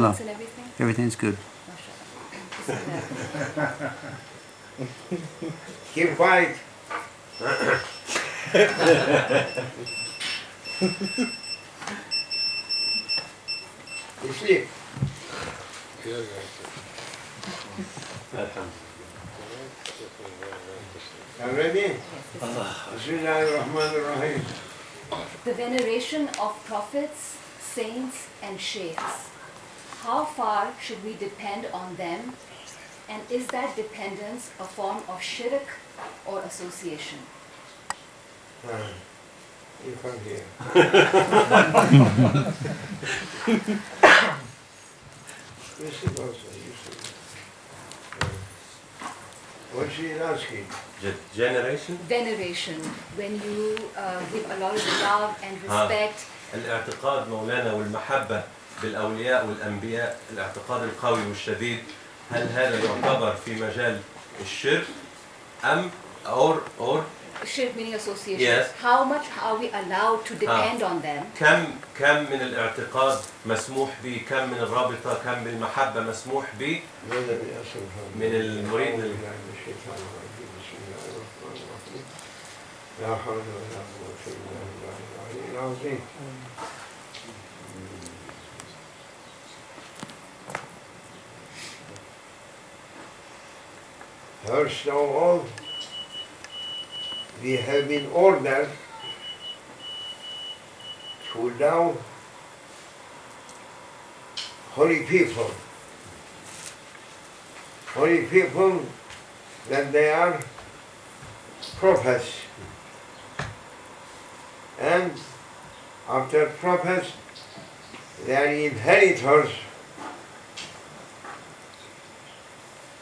Alhamdulillah. and everything? Everything's good. MashaAllah. Keep quiet. You sleep. I'm ready? Bismillahirrahmanirrahim. The veneration of prophets, saints and sheikhs. How far should we depend on them? And is that dependence a form of shirk or association? You come here. You sit also, you sit. What she is asking? Generation? Veneration, when you give a lot of love and respect. الاعتقاد مولانا والمحبة بالأولياء والأنبياء، الاعتقاد القوي والشديد، هل هذا يعتبر في مجال الشرك أم or Shirk meaning association. Yes. How much are we allowed to depend on them? كم من الاعتقاد مسموح به، كم من الرابطة، كم من المحبة مسموح به من المريد لا حول ولا قوة إلا بالله العلي العظيم. First of all, we have been ordered to love holy people. Holy people, that they are prophets. And after prophets, they are inheritors,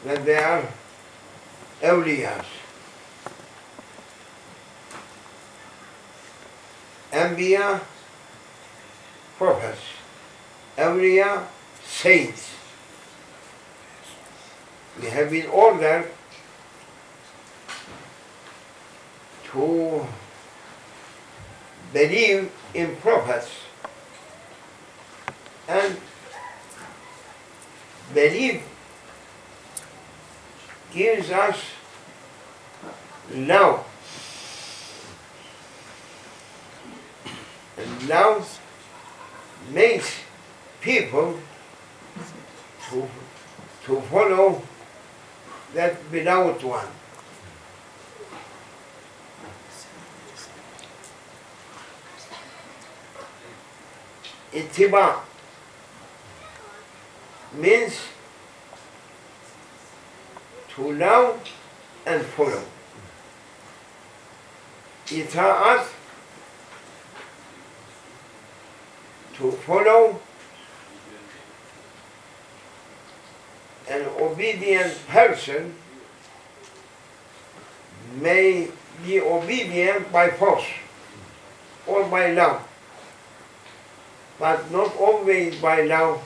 that they are awliyas. Anbiya, prophets. Awliya, saints. We have been ordered to believe in prophets and belief gives us love. And love makes people to follow that beloved one. Ittiba means to love and follow. Ita'at, to follow. An obedient person may be obedient by force or by love, but not always by love.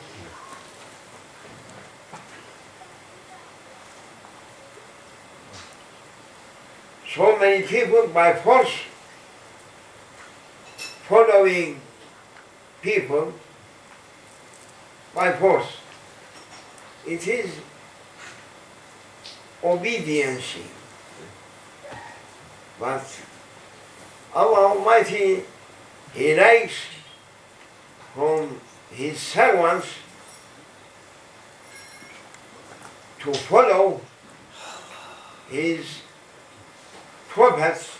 So many people by force following people by force. It is obedience. But Allah Almighty, He likes from His servants to follow His prophets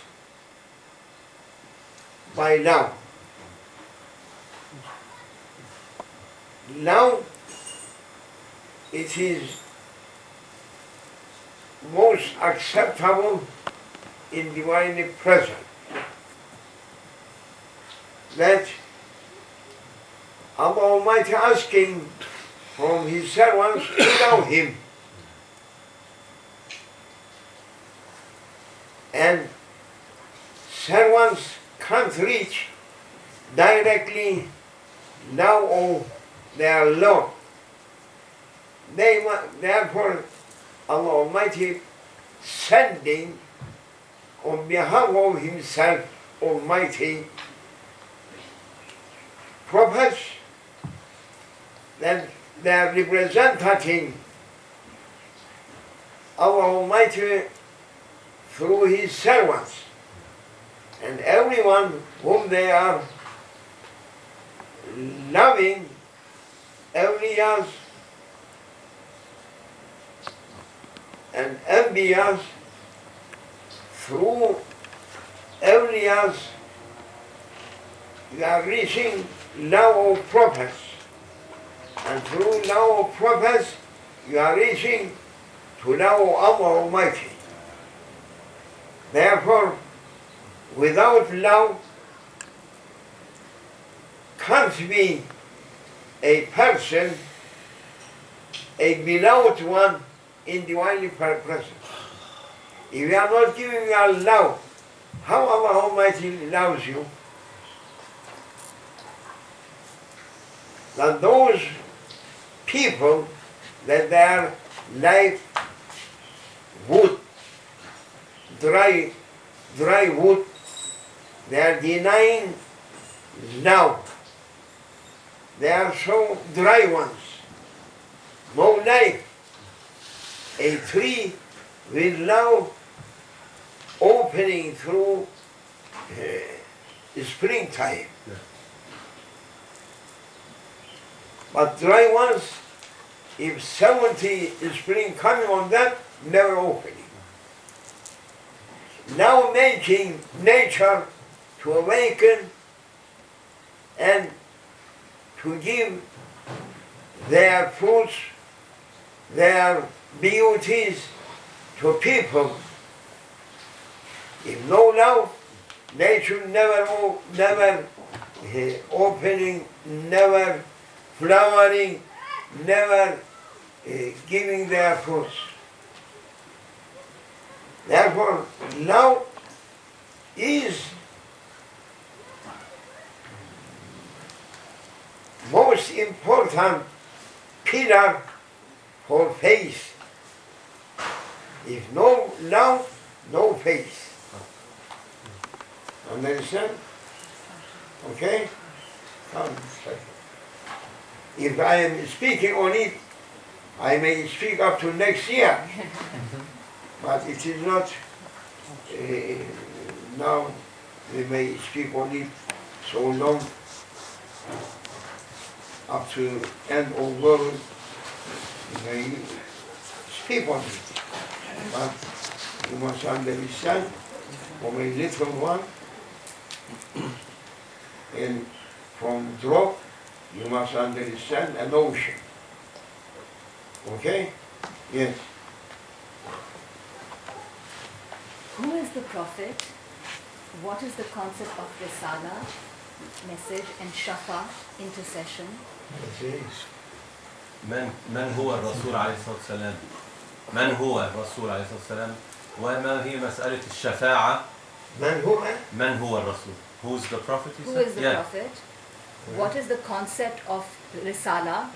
by love. Love, it is most acceptable in divine presence. That Allah Almighty asking from His servants to love Him. And servants can't reach directly love of their Lord. Therefore, Allah Almighty sending on behalf of Himself Almighty prophets that they are representing our Almighty through His servants, and everyone whom they are loving, awliyas and anbiyas, through awliyas you are reaching love of prophets, and through love of prophets you are reaching to love of Allah Almighty. Therefore, without love can't be a person, a beloved one in divinely presence. If you are not giving your love, how Allah Almighty loves you? That those people that they are like wood, dry wood, they are denying love. They are so dry ones, no life. A tree with love opening through springtime. Yeah. But dry ones, if 70 spring coming on them, never opening. Now making nature to awaken and to give their fruits, their beauties to people. If no love, nature never opening, never flowering, never giving their fruits. Therefore, love is most important pillar for faith. If no love, no faith. Understand? Okay? Come. If I am speaking on it, I may speak up to next year. But it is not now. We may speak on it so long up to end of world. We may speak on it. But you must understand, for a little one, and from drop, you must understand an ocean. Okay? Yes. Who is the Prophet? What is the concept of Risala, message, and Shafa, intercession? من هو الرسول عليه الصلاة والسلام؟ من هو الرسول عليه الصلاة والسلام؟ وما هي مسألة الشفاعة؟ من هو الرسول? Who is the prophet? Who is the Prophet? What is the concept of Risala?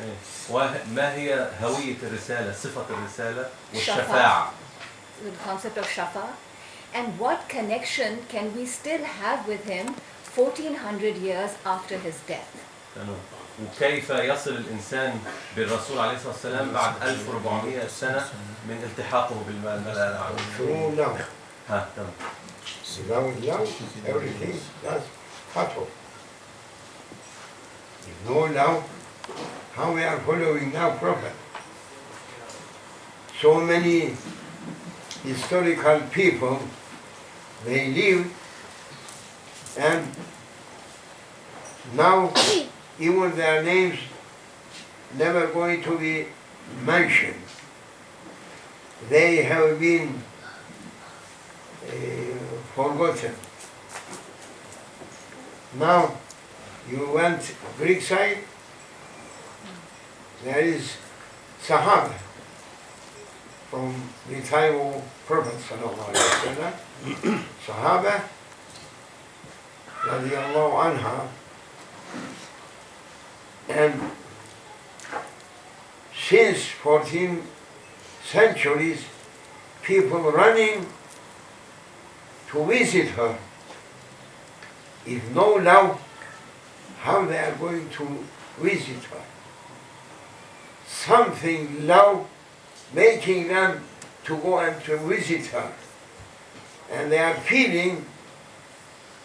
وما هي هوية الرسالة؟ صفة الرسالة والشفاعة. The concept of Shafa. And what connection can we still have with him 1400 years after his death? وكيف يصل الإنسان بالرسول عليه الصلاة والسلام بعد 1400 سنة من التحاقه بالملأ الأعلى؟ Through love. تمام. Without love, everything that's fatwa. If no love, how we are following now Prophet? So many historical people, they live, and now even their names never going to be mentioned. They have been forgotten. Now you went Greek side, there is Sahaba from the time of Prophet sallallahu alaihi wasallam. Sahaba radiyallahu anha, and since 14 centuries, people running to visit her. If no love, how they are going to visit her? something love, making them to go and to visit her. And they are feeling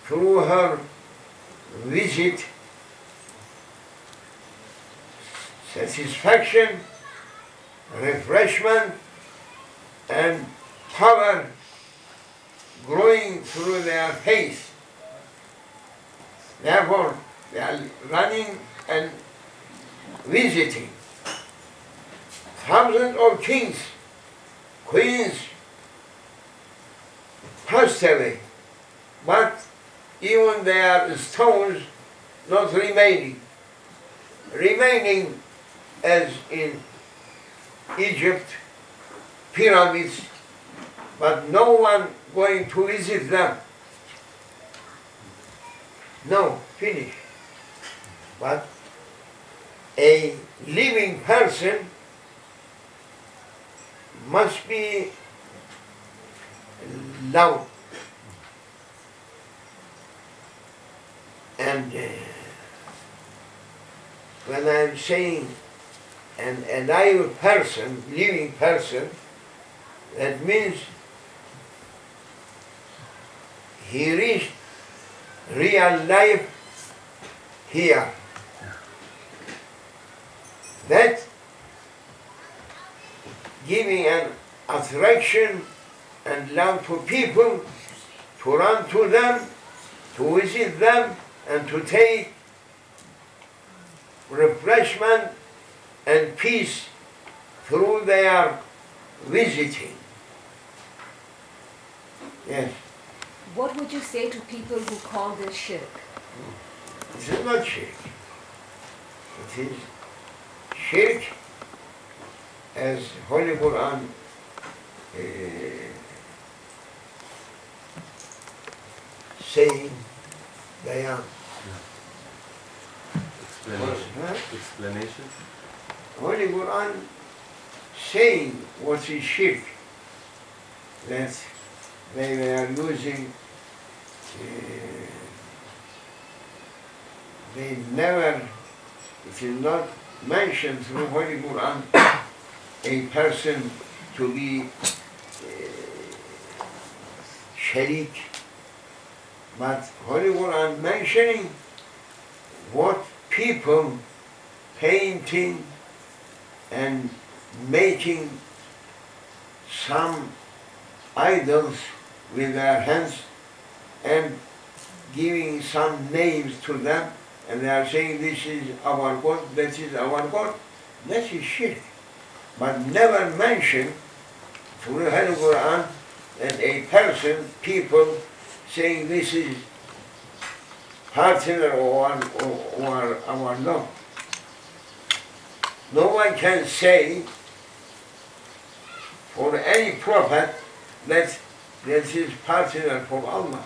through her visit satisfaction, refreshment, and power growing through their face. Therefore, they are running and visiting. Thousands of kings, queens passed away, but even their stones not remaining. Remaining as in Egypt, pyramids, but no one going to visit them. No, finish. But a living person must be loved. And when I'm saying an alive person, living person, that means he reached real life here. That giving an attraction and love to people, to run to them, to visit them, and to take refreshment and peace through their visiting. Yes. What would you say to people who call this shirk? This is not shirk. It is shirk, as Holy Quran saying, bayan. Explanation. Holy Quran saying what is shirk, that they were using, they never, it is not mentioned through Holy Quran a person to be sharik, but Holy Quran mentioning what people painting and making some idols with their hands and giving some names to them, and they are saying this is our God, that is our God. That is shirk. But never mention through the Holy Quran that a person, people saying this is partner or our Lord. No one can say for any prophet that this is partner for Allah.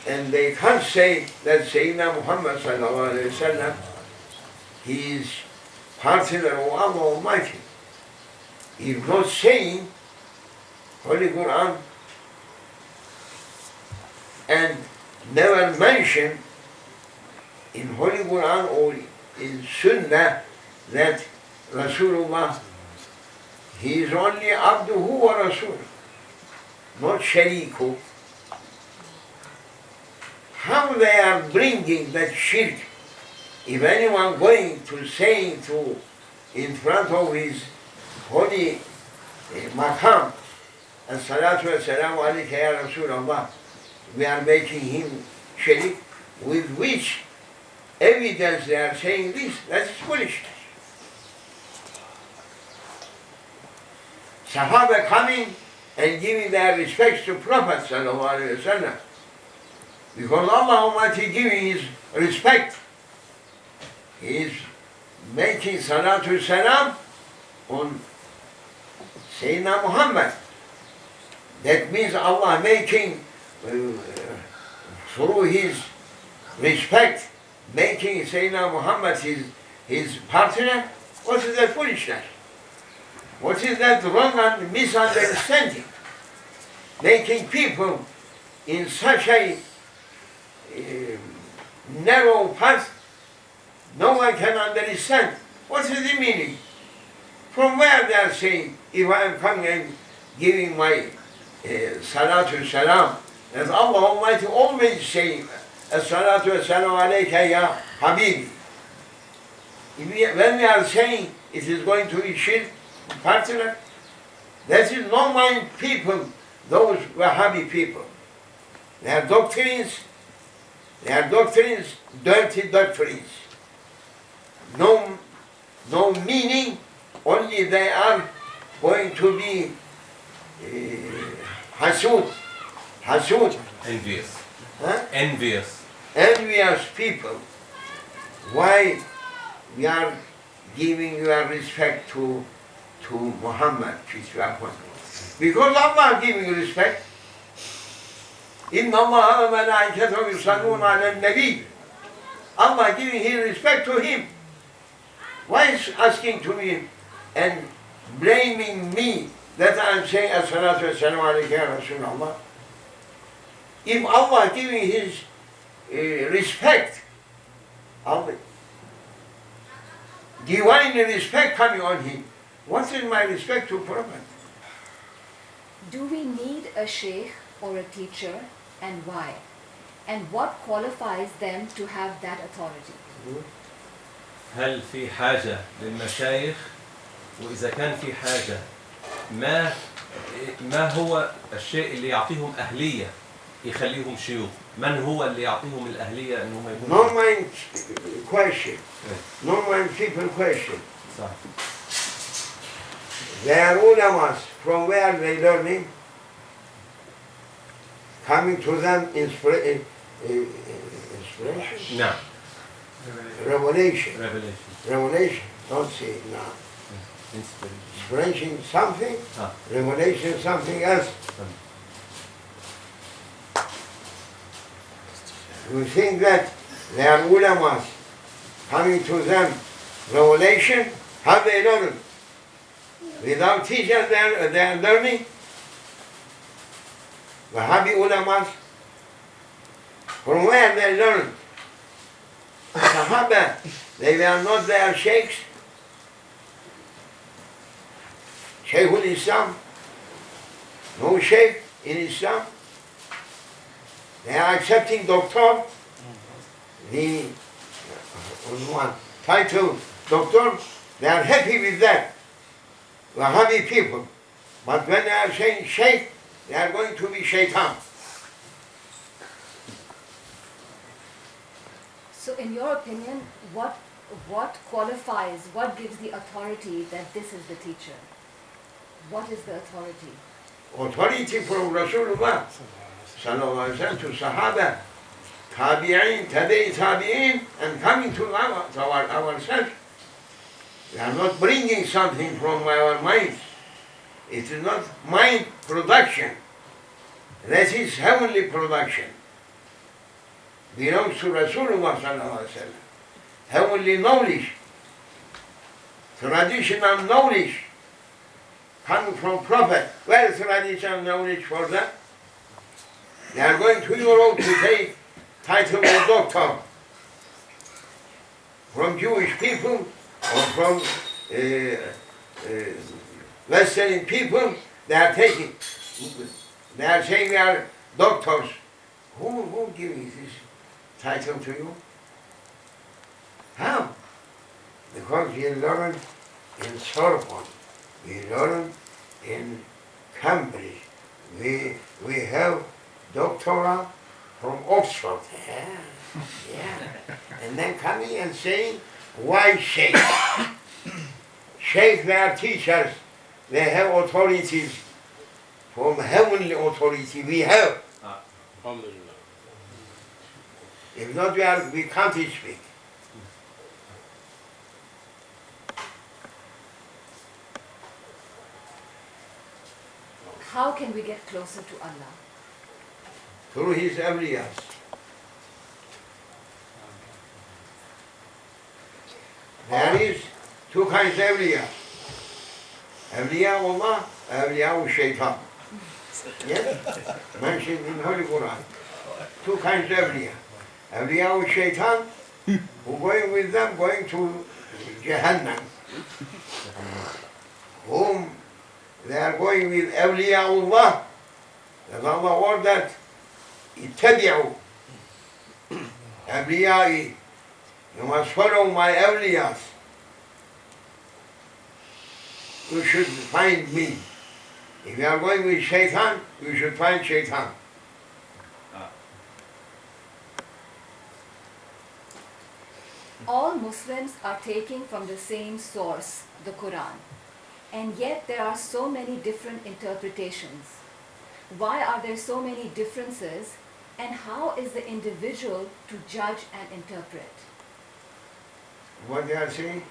And they can't say that Sayyidina Muhammad sallallahu alayhi wa sallam, he is partner of Allah Almighty. He is not saying Holy Quran and never mention in Holy Quran or in Sunnah that Rasulullah, he is only Abduhu wa Rasul, not Shariku. How they are bringing that shirk? If anyone going to say to in front of his holy maqam, as-salatu wa-salamu alayka ya Rasulullah, we are making him sharik, with which evidence they are saying this? That is foolishness. Sahaba coming and giving their respects to Prophet sallallahu alaihi wasallam, because Allah Almighty giving his respect. He is making salatu salam on Sayyidina Muhammad. That means Allah making through his respect, making Sayyidina Muhammad his partner. What is that foolishness? What is that wrong and misunderstanding? Making people in such a narrow path, no one can understand. What is the meaning? From where they are saying, if I am coming and giving my salatu salam, as Allah Almighty always saying, as-salatu salam alayka ya habibi. When we are saying it is going to be shirk, partner, that is non-mind people, those Wahhabi people. Their doctrines, dirty doctrines. No meaning, only they are going to be hasud, Envious. huh? Envious. People. Why we are giving your respect to Muhammad, peace be upon him? Because Allah giving respect. Inna Allah wa malaikatahu yusalluna ala nabi. Allah giving his respect to him. Why is asking to me and blaming me that I am saying as-salatu was-salamu alayka ya Rasulullah? If Allah giving his respect, Allah, divine respect coming on him, what is my respect to Prophet? Do we need a sheikh or a teacher, and why? And what qualifies them to have that authority? هل في حاجة للمشايخ؟ وإذا كان في حاجة ما هو الشيء اللي يعطيهم أهلية يخليهم شيوخ؟ من هو اللي يعطيهم الأهلية أنهم يكونوا؟ No mind question. No mind people question. صح. Their ulamas, from where they learning, coming to them inspiration, نعم. revelation. Revelation. Don't say it now. Inspiration. Inspiration something, revelation something else. You think that their ulamas coming to them revelation, how they learn? Without teachers they are learning. Wahhabi ulamas, from where they learn? Sahaba, they were not their sheikhs. Shaykhul Islam, no sheikh in Islam. They are accepting doctor, the one title doctor, they are happy with that. Wahhabi people. But when they are saying sheikh, they are going to be shaitan. So in your opinion, what qualifies, what gives the authority that this is the teacher? What is the authority? Authority from Rasulullah sallallahu alaihi wasallam to Sahaba, Tabi'in, Tabi'in, and coming to ourselves. We are not bringing something from our minds. It is not mind production. That is heavenly production. Belongs to Rasulullah sallallahu alaihi wasallam. Heavenly knowledge, traditional knowledge, coming from Prophet. Where is traditional knowledge for that? They are going to Europe to take title of doctor from Jewish people or from Western people. They are taking. They are saying they are doctors. Who giving this title to you? How? Because we learn in Sorbonne, we learn in Cambridge, we have doctorate from Oxford. Yeah. And then coming and saying, why sheikh? Sheikh, they are teachers, they have authorities from heavenly authority. We have. If not, we can't speak. How can we get closer to Allah? Through his awliyas. There is two kinds of awliya. Awliya Allah, awliya shaitan. Yes? Mentioned in Holy Quran. Two kinds of awliya. Awliya shaitan, who going with them, going to Jahannam, whom they are going with awliyaullah, that Allah ordered, ittabi'u awliyai, you must follow my awliyas. You should find me. If you are going with shaitan, you should find shaitan. All Muslims are taking from the same source, the Quran, and yet there are so many different interpretations. Why are there so many differences, and how is the individual to judge and interpret? What they are saying?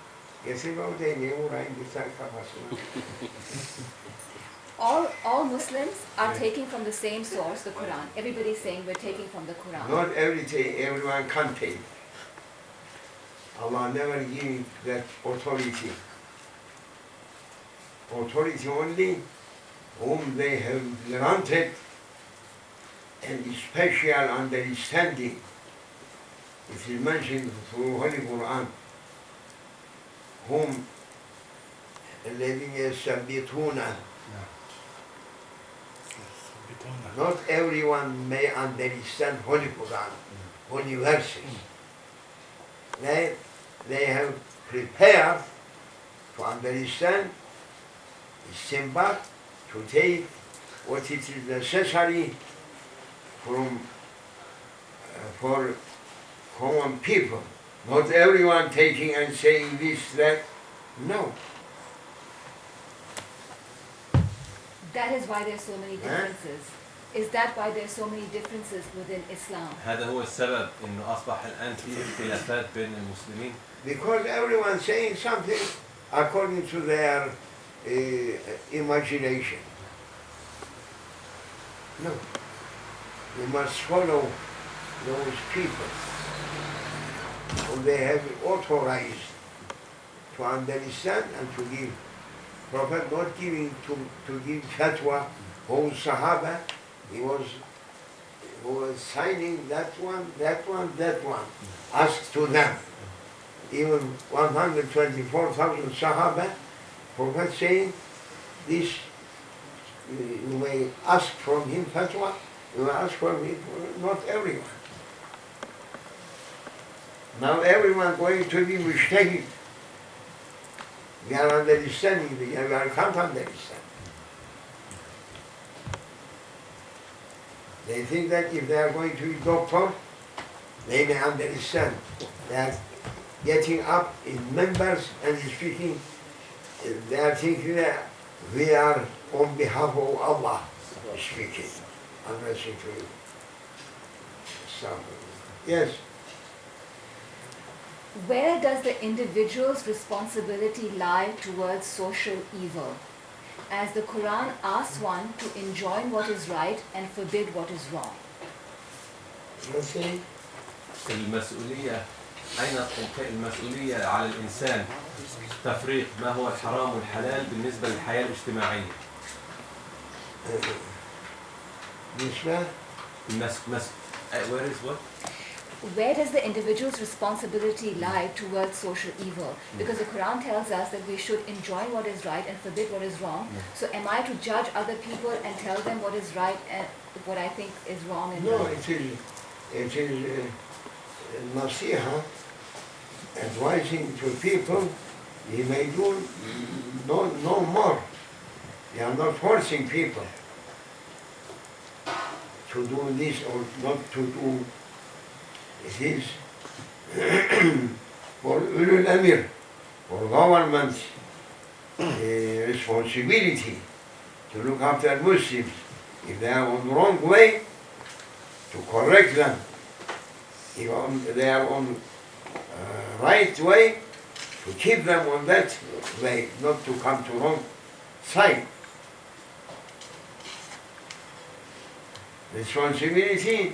All Muslims are taking from the same source, the Quran. Everybody's saying we're taking from the Quran. Not everyone can take. Allah never gave that authority. Authority only whom they have granted and special understanding. It is mentioned through Holy Quran, whom الذين يثبتون. Not everyone may understand Holy Quran, Holy verses. They have prepared to understand, simple, to take what it is necessary from for common people. Not everyone taking and saying this, that. No. That is why there are so many differences. Is that why there are so many differences within Islam? هذا هو السبب إنه أصبح الآن في اختلافات بين المسلمين. Because everyone saying something according to their imagination. No. You must follow those people who they have authorized to understand and to give. Prophet not giving to give fatwa, whole Sahaba, he was signing that one. Asked to them. Even 124,000 Sahaba, Prophet saying, this, you may ask from him fatwa, you may ask from him, not everyone. Now everyone going to be mujtahid. We are understanding, we can't understand. They think that if they are going to be doctor, they may understand. They are getting up in members and speaking. They are thinking that we are on behalf of Allah speaking. I'm listening to you. Yes. Where does the individual's responsibility lie towards social evil? As the Quran asks one to enjoin what is right and forbid what is wrong. Okay. المسؤولية أين المسؤولية على الإنسان تفريق ما هو الحرام والحلال بالنسبة للحياة الاجتماعية. Where is what? Where does the individual's responsibility lie towards social evil? Because the Quran tells us that we should enjoin what is right and forbid what is wrong. So am I to judge other people and tell them what is right and what I think is wrong? And no, it is nasiha, advising to people. He may do no more. They are not forcing people to do this or not to do. It is for ulul amir, for government responsibility to look after Muslims. If they are on the wrong way, to correct them. If they are on right way, to keep them on that way, not to come to wrong side. Responsibility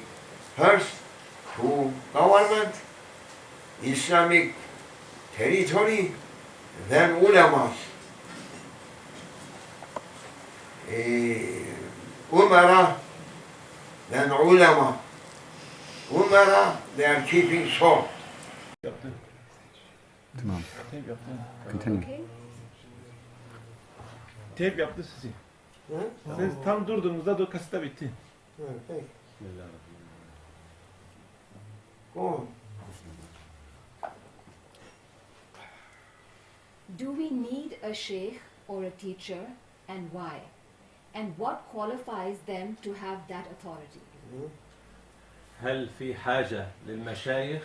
first to government, Islamic territory, then ulamas, umara, then ulama. Umara, they are keeping sword. تمام. Teyp yaptı. Continue. Okay? Teyp yaptı sizi. Huh? Siz tam durduğunuzda kasıta bitti. Thank you. Go on. Do we need a sheikh or a teacher, and why? And what qualifies them to have that authority? هل في حاجة للمشايخ؟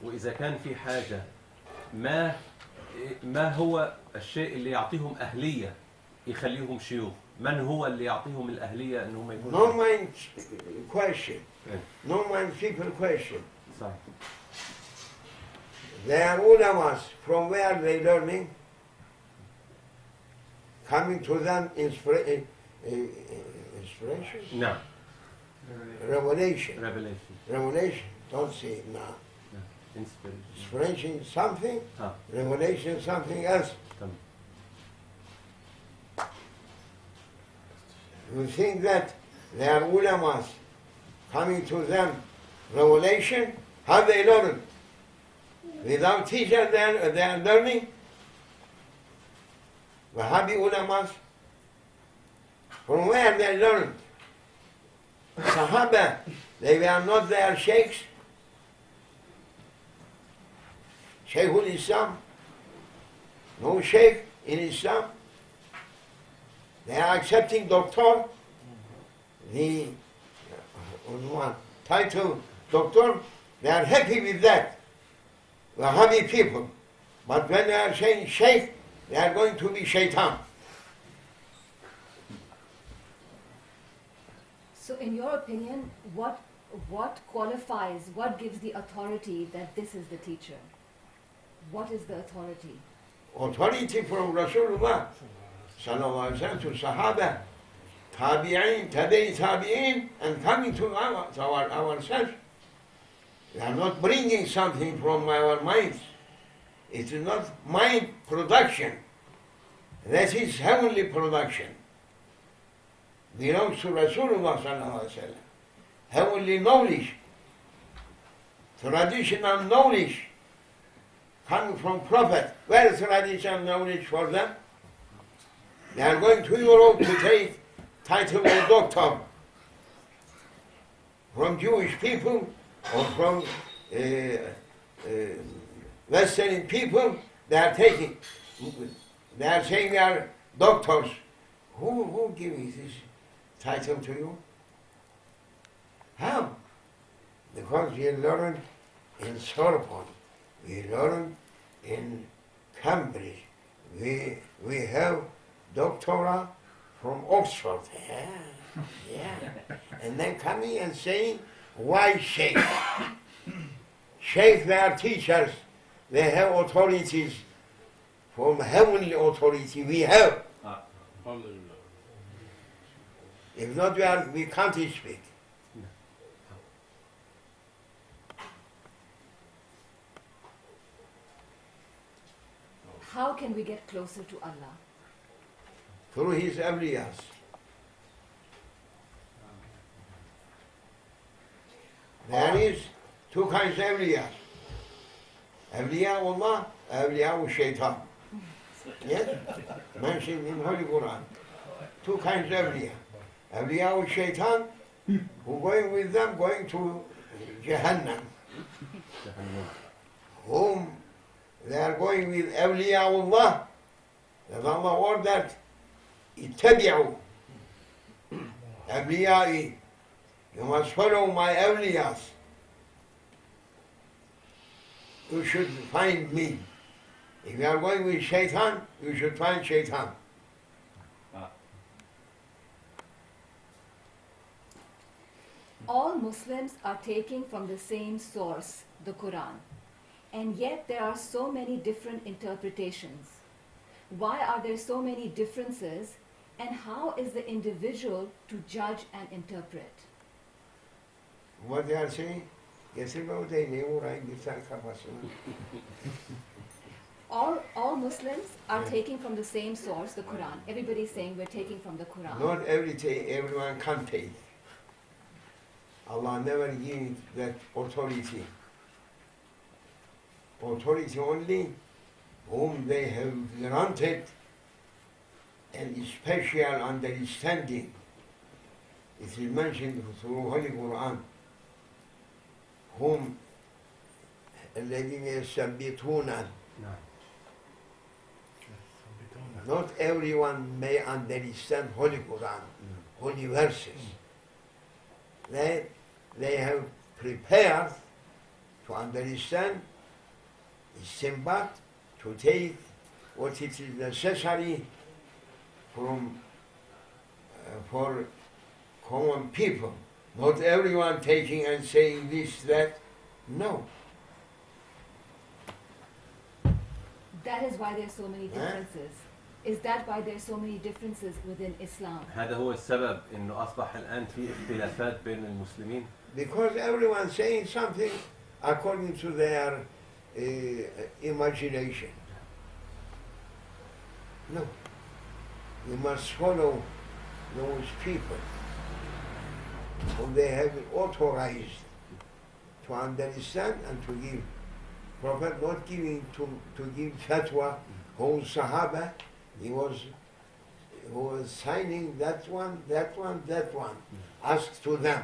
وإذا كان في حاجة ما هو الشيء اللي يعطيهم أهلية يخليهم شيوخ؟ من هو اللي يعطيهم الأهلية إنهم يكونوا؟ No mind question. No mind people question. صحيح. They are ulamas. From where they learning? Coming to them inspiration? نعم. Revelation. Revelation. Revelation. Don't say it now. Inspiration. Inspiration is something. ها. Revelation is something else. تمام. You think that they are ulamas coming to them revelation? How they learn? Without teacher they are learning? Wahhabi ulamas? From where they learned? Sahaba, they were not their sheikhs. Shaykhul Islam. No sheikh in Islam. They are accepting doctor, the title doctor, they are happy with that. Wahhabi people. But when they are saying sheikh, they are going to be shaitan. So in your opinion, what qualifies, what gives the authority that this is the teacher? What is the authority? Authority from Rasulullah sallallahu alaihi wasallam to Sahaba, Tabi'in, Tabi'in, and coming to ourselves. We are not bringing something from our minds. It is not mind production. That is heavenly production. Belongs to Rasulullah sallallahu alaihi wasallam. Heavenly knowledge, traditional knowledge, coming from Prophet. Where is traditional knowledge for them? They are going to Europe to take title of doctor from Jewish people or from Western people. They are taking. They are saying they are doctors. Who giving this title to you? How? Because we learned in Sorbonne, we learned in Cambridge, we have doctora from Oxford. Yeah. And then coming and saying, why sheikh? Sheikh, they are teachers. They have authorities from heavenly authority. We have. If not, we can't speak. How can we get closer to Allah? Through his awliyas. There is two kinds of awliyas. Awliya Allah, awliya shaitan. Yes? Mentioned in Holy Quran. Two kinds of awliya. Awliya shaitan, who going with them, going to Jahannam. Whom they are going with awliya Allah, that Allah ordered, ittabi'u awliyai. You must follow my awliyas. You should find me. If you are going with shaitan, you should find shaitan. All Muslims are taking from the same source, the Quran, and yet there are so many different interpretations. Why are there so many differences, and how is the individual to judge and interpret? What they are saying? All Muslims are taking from the same source, the Quran. Everybody's saying we're taking from the Quran. Not everyone can take. Allah never gave that authority. Authority only whom they have granted a special understanding. It is mentioned through Holy Quran, whom الذين يثبتون. Not everyone may understand Holy Quran, holy verses. They have prepared to understand, istinbat, to take what it is necessary from for common people. Not everyone taking and saying this, that. No. That is why there are so many differences. Is that why there are so many differences within Islam? هذا هو السبب إنه أصبح الآن في اختلافات بين المسلمين. Because everyone saying something according to their imagination. No. You must follow those people whom they have authorized to understand and to give. Prophet not giving to give fatwa, whole Sahaba, he was signing that one. Asked to them.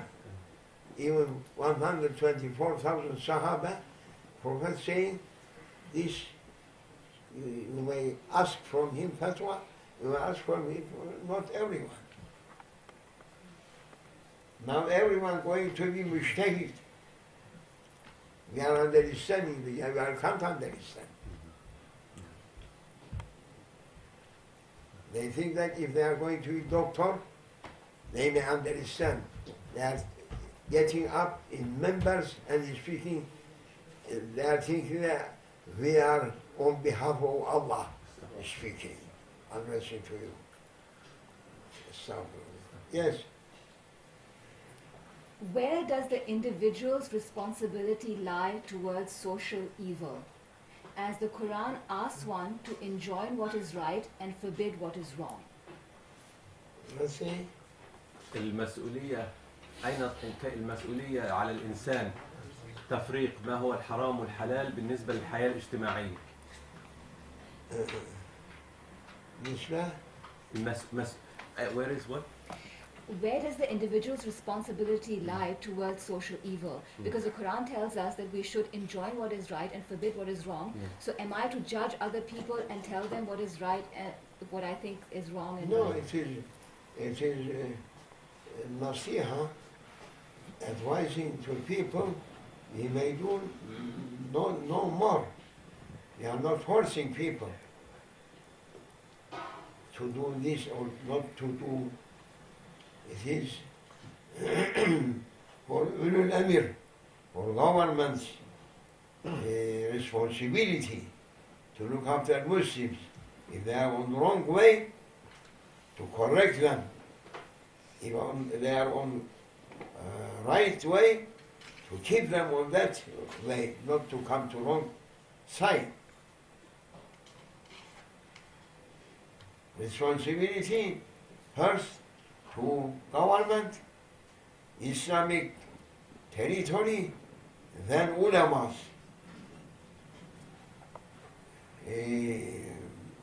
Even 124,000 Sahaba, Prophet saying, this, you may ask from him fatwa, you may ask from him, not everyone. Now everyone going to be mujtahid. We are understanding, we can't understand. They think that if they are going to be doctor, they may understand. They are getting up in members and speaking, they are thinking that we are on behalf of Allah speaking. I'm listening to you. Yes. Where does the individual's responsibility lie towards social evil? As the Quran asks one to enjoin what is right and forbid what is wrong. Let's see. المسؤولية المسؤولية على الإنسان تفريق ما هو الحرام والحلال بالنسبة للحياة الاجتماعية. Where is what? Where does the individual's responsibility lie towards social evil? Because the Quran tells us that we should enjoin what is right and forbid what is wrong. So am I to judge other people and tell them what is right and what I think is wrong? And no, it is nasiha, advising to people. He may do no more. We are not forcing people to do this or not to do. It is for ulul amir, for government's responsibility to look after Muslims. If they are on the wrong way, to correct them. If they are on right way, to keep them on that way, not to come to wrong side. Responsibility first to government, Islamic territory, then ulamas,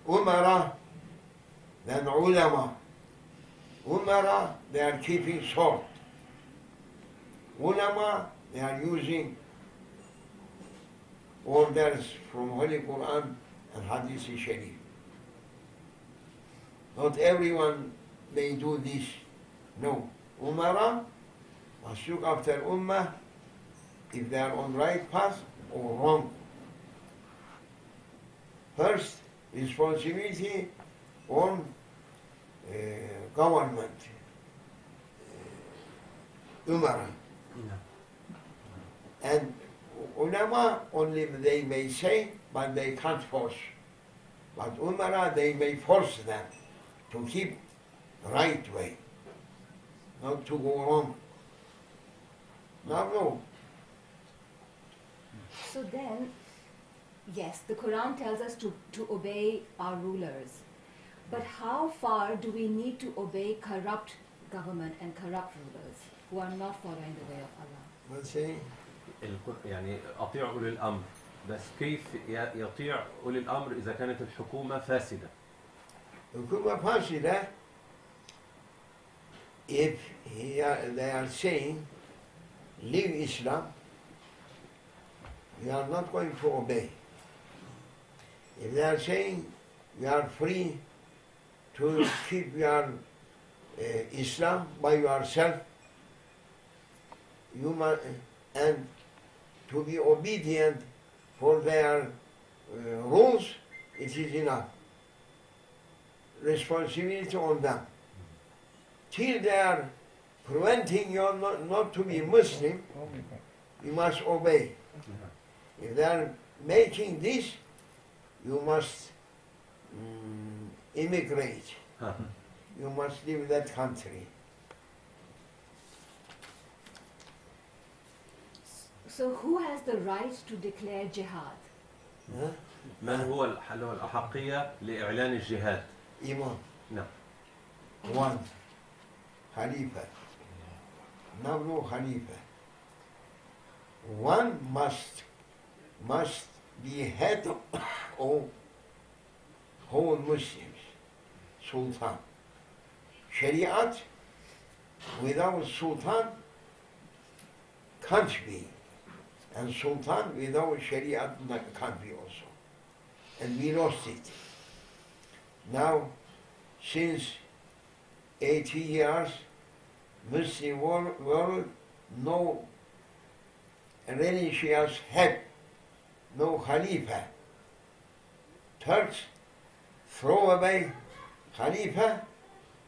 umara, then ulama. Umara, they are keeping sword. Ulama, they are using orders from Holy Quran and Hadith Sharif. Not everyone may do this. No. Umara must look after Ummah if they are on right path or wrong. First, responsibility on government, Umara. And ulama, only they may say, but they can't force. But Umara, they may force them to keep right way, not to go wrong. No. So then, yes, the Quran tells us to obey our rulers. But how far do we need to obey corrupt government and corrupt rulers who are not following the way of Allah? Let's say, يعني أطيعوا أولي الأمر بس كيف يطيع أولي الأمر إذا كانت الحكومة فاسدة؟ Hukuma fasida, if they are saying, leave Islam, we are not going to obey. If they are saying, you are free to keep your Islam by yourself, you must, and to be obedient for their rules, it is enough. Responsibility on them. Till they are preventing you not to be Muslim, you must obey. If they are making this, you must immigrate. You must leave that country. So who has the right to declare jihad? Huh? من هو الأحقية لإعلان الجهاد؟ Imam, نعم. one, Khalifa. Now no Khalifa. One must be head of whole Muslims, Sultan. Shariat without Sultan can't be. And Sultan without Shariat can't be also. And we lost it. Now, since 80 years, Muslim world, no religious head, no Khalifa. Turks throw away Khalifa,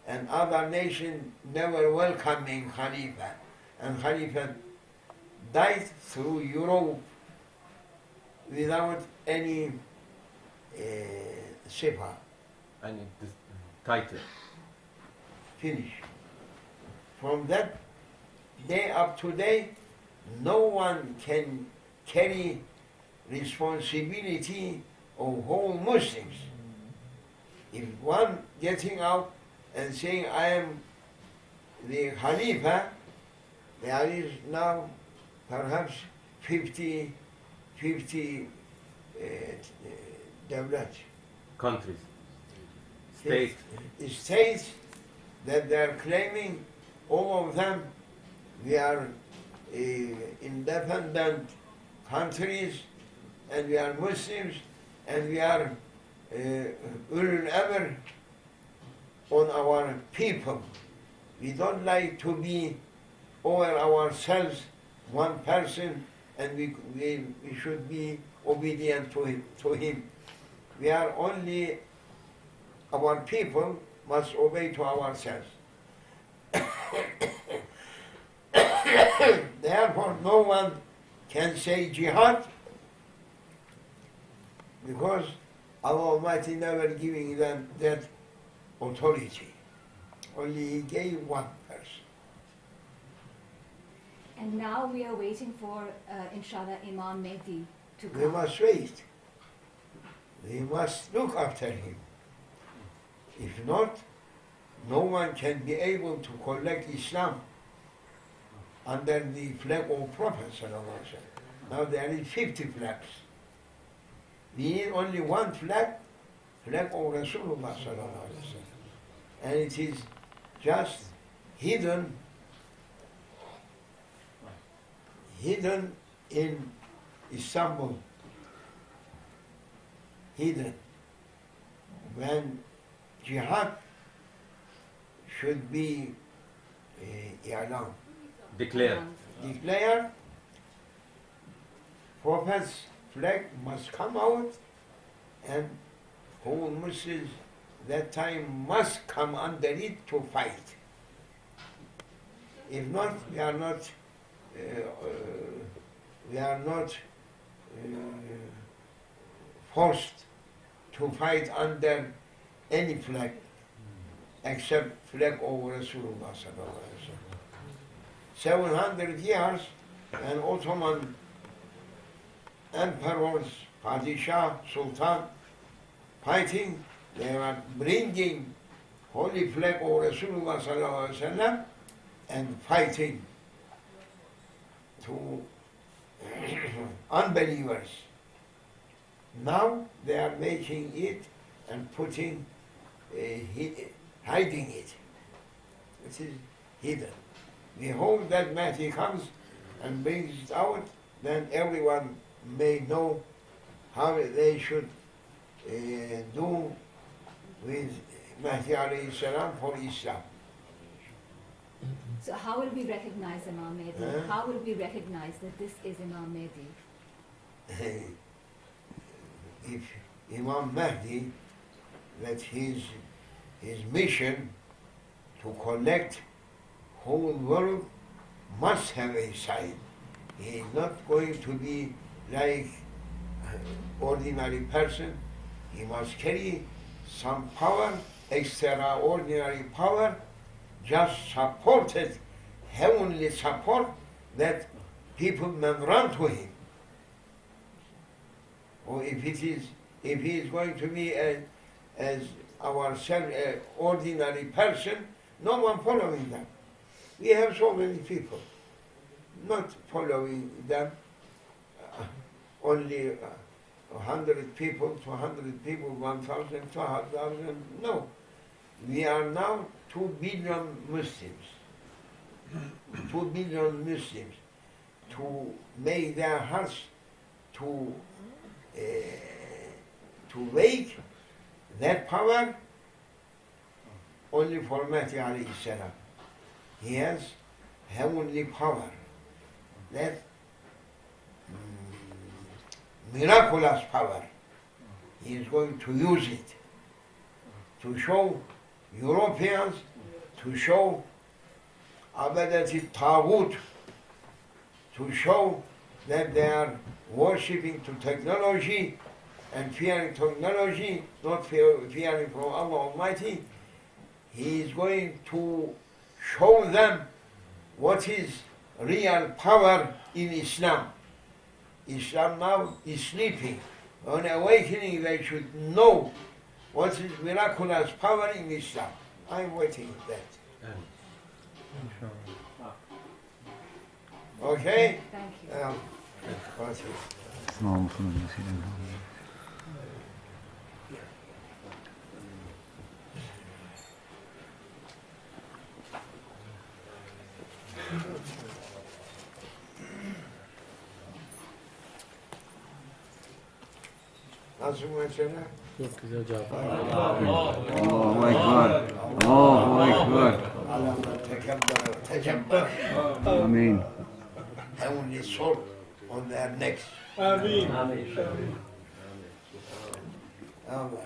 and other nations never welcoming Khalifa. And Khalifa died through Europe without any sifa. Any title. Finish. From that day up to today, no one can carry responsibility of whole Muslims. If one getting out and saying, I am the Khalifa, there is now perhaps 50 dawlat. Countries. States. States that they are claiming, all of them, we are independent countries, and we are Muslims, and we are ulul amr on our people. We don't like to be over ourselves, one person, and we should be obedient to him. We are only, our people must obey to ourselves. Therefore, no one can say jihad, because Allah Almighty never giving them that authority. Only He gave one person. And now we are waiting for, inshallah, Imam Mahdi to come. We must wait. We must look after him. If not, no one can be able to collect Islam under the flag of Prophet ﷺ. Now there is 50 flags. We need only one flag, flag of Rasulullah ﷺ. And it is just hidden in Istanbul. Hidden. When jihad should be i'lan, Declared. declared, Prophet's flag must come out, and whole Muslims that time must come under it to fight. If not, we are not forced to fight under any flag except flag of Rasulullah sallallahu alaihi wasallam. 700 years, and Ottoman emperors, Padishah, Sultan, fighting, they were bringing holy flag of Rasulullah sallallahu alaihi wasallam and fighting to unbelievers. Now they are making it and putting, hiding it. It is hidden. We hope that Mahdi comes and brings it out, then everyone may know how they should do with Mahdi alayhi salam for Islam. So how will we recognize Imam Mahdi? How will we recognize that this is Imam Mahdi? If Imam Mahdi, that his mission to collect whole world must have a sign. He is not going to be like ordinary person. He must carry some power, extraordinary power, just supported, heavenly support, that people may run to him. Or if he is going to be as ourselves, an ordinary person, no one following them. We have so many people not following them, only 100 people, 200 people, 1,000, 2,000. No, we are now 2 billion Muslims. 2 billion Muslims, to make their hearts to wake that power only for Mahdi alayhi salam. He has heavenly power, that miraculous power. He is going to use it to show Europeans, to show Abadati Taghut, to show that they are worshipping to technology and fearing technology, not fearing from Allah Almighty. He is going to show them what is real power in Islam. Islam now is sleeping. On awakening, they should know what is miraculous power in Islam. I'm waiting for that. Okay? Thank you. Thank you. Nasıl mesela? Çok güzel cevap. Allahu Ekber. Allahu Ekber. Tekebber. Amin. Heavenly sword on their necks. Amin. Allah.